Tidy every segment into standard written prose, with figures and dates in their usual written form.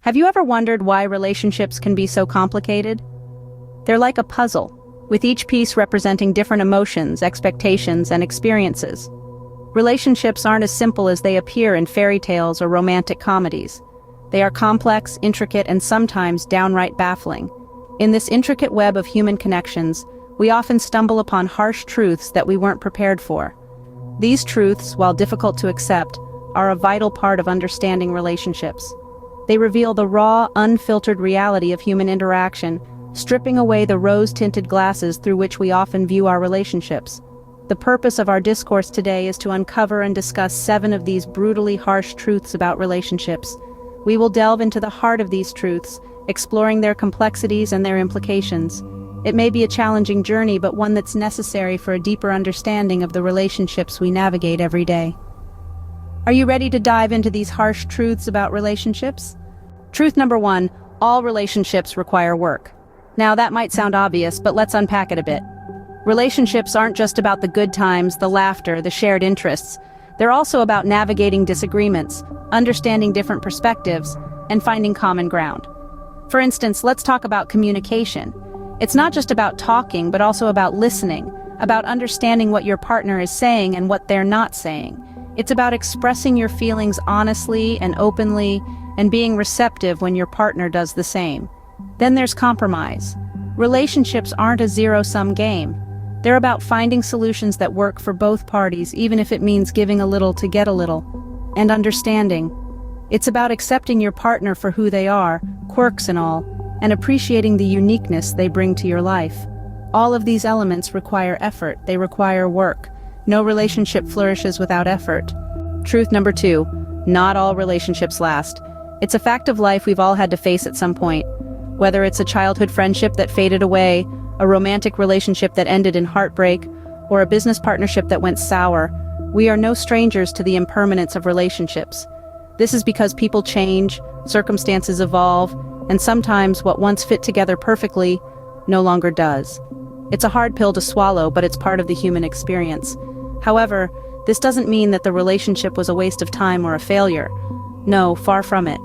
Have you ever wondered why relationships can be so complicated? They're like a puzzle, with each piece representing different emotions, expectations, and experiences. Relationships aren't as simple as they appear in fairy tales or romantic comedies. They are complex, intricate, and sometimes downright baffling. In this intricate web of human connections, we often stumble upon harsh truths that we weren't prepared for. These truths, while difficult to accept, are a vital part of understanding relationships. They reveal the raw, unfiltered reality of human interaction, stripping away the rose-tinted glasses through which we often view our relationships. The purpose of our discourse today is to uncover and discuss 7 of these brutally harsh truths about relationships. We will delve into the heart of these truths, exploring their complexities and their implications. It may be a challenging journey, but one that's necessary for a deeper understanding of the relationships we navigate every day. Are you ready to dive into these harsh truths about relationships? Truth number 1, all relationships require work. Now that might sound obvious, but let's unpack it a bit. Relationships aren't just about the good times, the laughter, the shared interests. They're also about navigating disagreements, understanding different perspectives, and finding common ground. For instance, let's talk about communication. It's not just about talking, but also about listening, about understanding what your partner is saying and what they're not saying. It's about expressing your feelings honestly and openly, and being receptive when your partner does the same. Then there's compromise. Relationships aren't a zero-sum game. They're about finding solutions that work for both parties, even if it means giving a little to get a little. And understanding. It's about accepting your partner for who they are, quirks and all, and appreciating the uniqueness they bring to your life. All of these elements require effort. They require work. No relationship flourishes without effort. Truth number 2, not all relationships last. It's a fact of life we've all had to face at some point. Whether it's a childhood friendship that faded away, a romantic relationship that ended in heartbreak, or a business partnership that went sour, we are no strangers to the impermanence of relationships. This is because people change, circumstances evolve, and sometimes what once fit together perfectly no longer does. It's a hard pill to swallow, but it's part of the human experience. However, this doesn't mean that the relationship was a waste of time or a failure. No, far from it.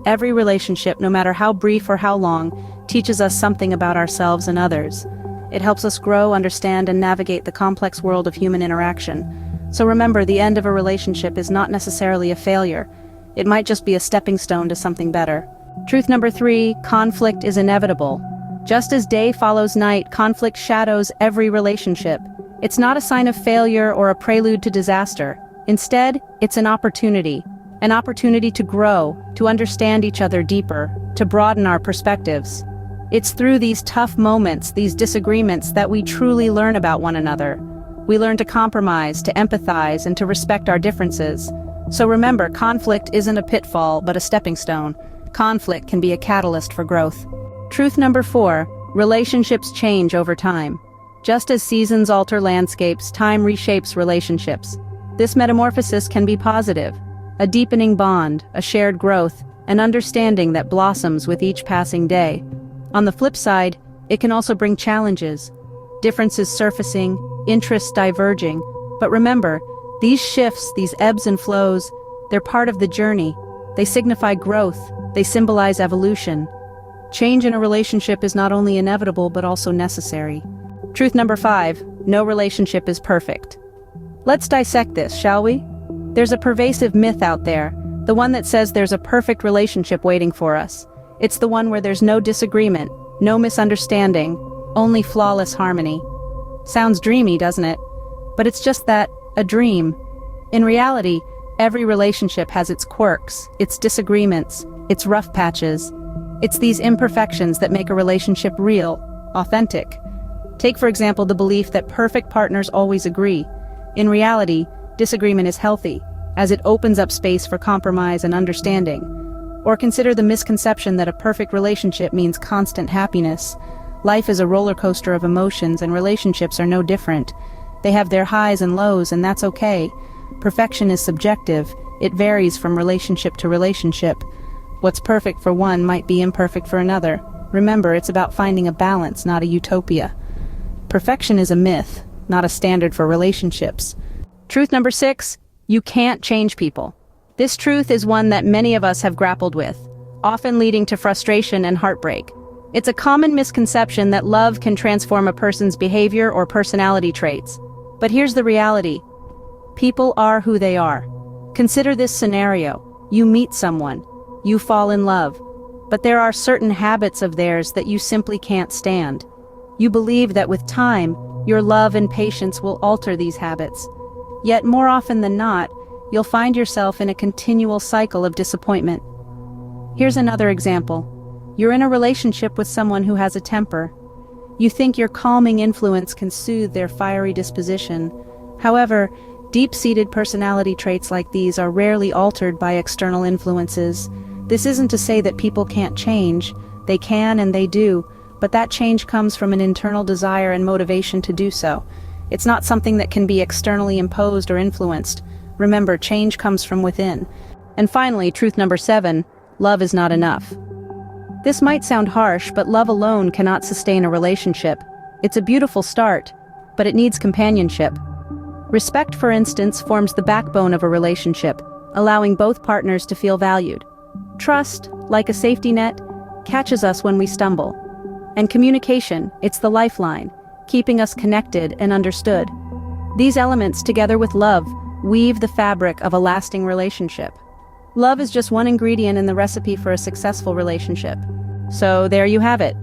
Every relationship, no matter how brief or how long, teaches us something about ourselves and others. It helps us grow, understand, and navigate the complex world of human interaction. So remember, the end of a relationship is not necessarily a failure. It might just be a stepping stone to something better. Truth number 3, conflict is inevitable. Just as day follows night, conflict shadows every relationship. It's not a sign of failure or a prelude to disaster. Instead, it's an opportunity to grow, to understand each other deeper, to broaden our perspectives. It's through these tough moments, these disagreements, that we truly learn about one another. We learn to compromise, to empathize, and to respect our differences. So remember, conflict isn't a pitfall, but a stepping stone. Conflict can be a catalyst for growth. Truth number 4, relationships change over time. Just as seasons alter landscapes, time reshapes relationships. This metamorphosis can be positive. A deepening bond, a shared growth, an understanding that blossoms with each passing day. On the flip side, it can also bring challenges. Differences surfacing, interests diverging. But remember, these shifts, these ebbs and flows, they're part of the journey. They signify growth. They symbolize evolution. Change in a relationship is not only inevitable, but also necessary. Truth number 5, no relationship is perfect. Let's dissect this, shall we? There's a pervasive myth out there, the one that says there's a perfect relationship waiting for us. It's the one where there's no disagreement, no misunderstanding, only flawless harmony. Sounds dreamy, doesn't it? But it's just that, a dream. In reality, every relationship has its quirks, its disagreements, its rough patches. It's these imperfections that make a relationship real, authentic. Take, for example, the belief that perfect partners always agree. In reality, disagreement is healthy, as it opens up space for compromise and understanding. Or consider the misconception that a perfect relationship means constant happiness. Life is a roller coaster of emotions, and relationships are no different. They have their highs and lows, and that's okay. Perfection is subjective. It varies from relationship to relationship. What's perfect for one might be imperfect for another. Remember, it's about finding a balance, not a utopia. Perfection is a myth, not a standard for relationships. Truth number 6, you can't change people. This truth is one that many of us have grappled with. often leading to frustration and heartbreak. It's a common misconception that love can transform a person's behavior or personality traits. But here's the reality. People are who they are. Consider this scenario. You meet someone. You fall in love. But there are certain habits of theirs that you simply can't stand. You believe that with time, your love and patience will alter these habits. Yet more often than not, you'll find yourself in a continual cycle of disappointment. Here's another example. You're in a relationship with someone who has a temper. You think your calming influence can soothe their fiery disposition. However, deep-seated personality traits like these are rarely altered by external influences. This isn't to say that people can't change. They can and they do, but that change comes from an internal desire and motivation to do so. It's not something that can be externally imposed or influenced. Remember, change comes from within. And finally, truth number 7, love is not enough. This might sound harsh, but love alone cannot sustain a relationship. It's a beautiful start, but it needs companionship. Respect, for instance, forms the backbone of a relationship, allowing both partners to feel valued. Trust, like a safety net, catches us when we stumble. And communication, it's the lifeline, keeping us connected and understood. These elements, together with love, weave the fabric of a lasting relationship. Love is just one ingredient in the recipe for a successful relationship. So there you have it.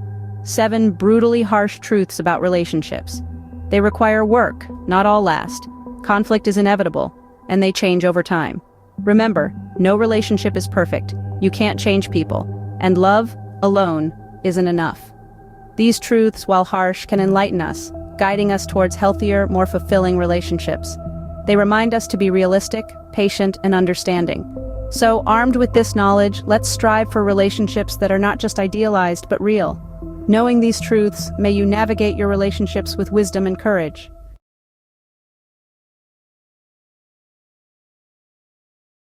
7 brutally harsh truths about relationships. They require work, not all last. Conflict is inevitable, and they change over time. Remember, no relationship is perfect. You can't change people, and love alone isn't enough. These truths, while harsh, can enlighten us, guiding us towards healthier, more fulfilling relationships. They remind us to be realistic, patient, and understanding. So, armed with this knowledge, let's strive for relationships that are not just idealized, but real. Knowing these truths, may you navigate your relationships with wisdom and courage.